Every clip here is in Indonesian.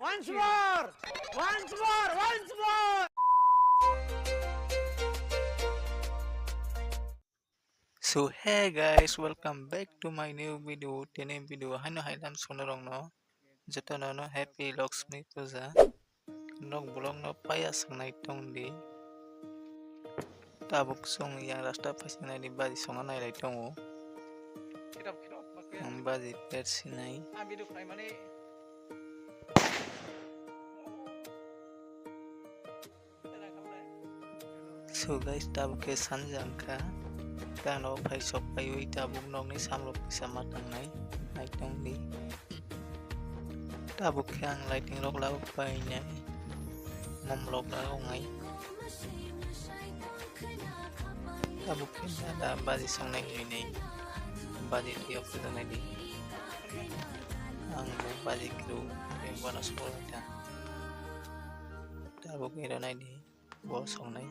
Once more! Once more! Once more! So hey guys, welcome back to my new video. Tini video hano hailam sonarong no. Joto no happy LAXMI Puja. Nog bulong no paya sangnai tong di. Tabuk song yang rasta pasinai di BAZI songa nai lai tongo. Ang BAZI persinai. So guys, tabuk ke sanjangka. Kano pai sok pai ui tabuk nog ni samlok bisa matang nai tong di. Tabuk yang lighting lok lau pai nyai. Mom lok lau ngai. Tabuk yang ada BAZI song nai ini. BAZI dia full nai di. Ang BAZI kru yang buana sekolah ita. Tabuk ini nai di. Buat song nai.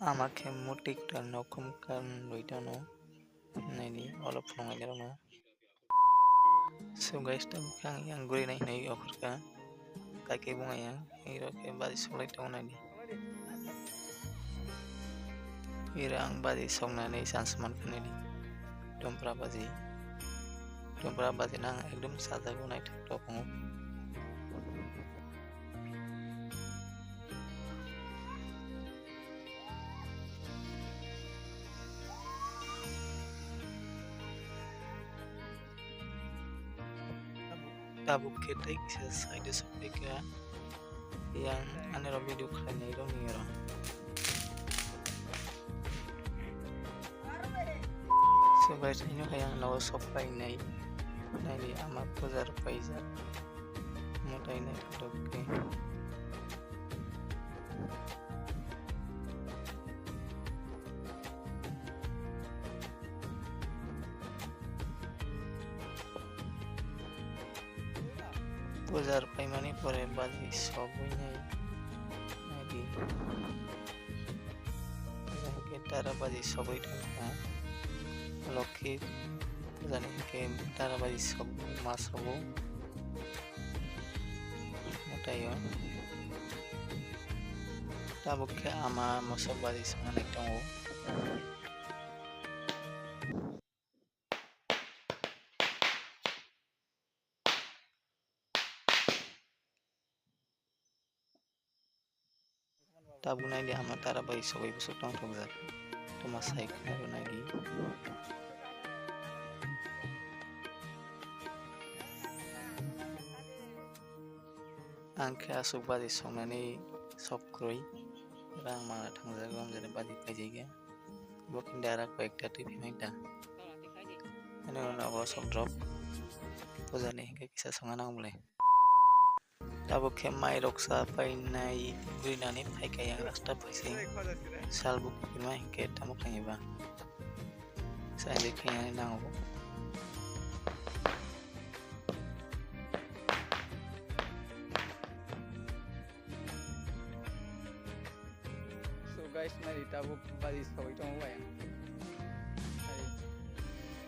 Amake mutik dan nokum kan loitano nani olop nongai no. So guys, tabuk yang guri nai okurka kaki bunga yang hero ke BAZI solai tong nani. Irang BAZI song nani sanseman kanani. Dompra BAZI nang ekdom sajago nai tok ngo. Tabuk kita bisa side sepika yang aneh video kalian itu ngira. So guys, ini kayak nawa sopai nai di amat Puja paisa mutai nai toke. Puja pai mani pore BAZI sobunya nadi. Yang kita BAZI sobu itu Loki jane ke tara BAZI sobu masobu mutayo. Tabuk ke ama mosob BAZI songa nai tongo. Tabuk nai di ama tara BAZI sobu busuk Tongthok tuma sai karo nai di. Angke asuk BAZI song nani sop kroi rang mana thangjagam jane BAZI paijaiga. Bokin darak baikta tipi maita. Ani ona bro sop drop. Puja ni hingga kisah songa nang mulai. Tabuk ke mai roksa pai nai guri nani pai kaya rasta paising. Salbuk pirma hingga tamuk nai ba. Sai dekanya nang bo. Guys, nari tabuk BAZI sobu itu mau ya.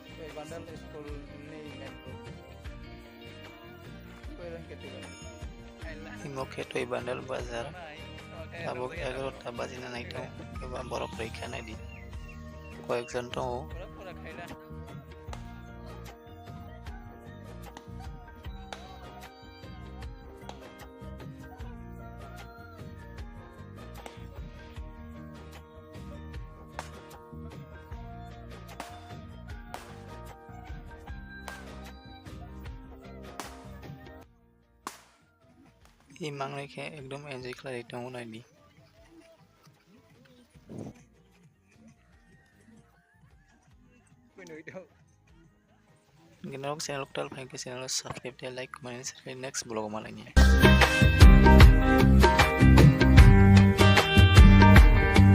Kue bandel school ni netto. Kue orang ketiga. Imo ke toy bandal bazar. Tabuk agro ta BAZI na nai tong ke ba borok rekha nai di. Koekjon tong imang nih kayak ekdom enjoy kelari tong nai di. Gimana channel lokal, channel subscribe, like, comment, share next vlog malanya.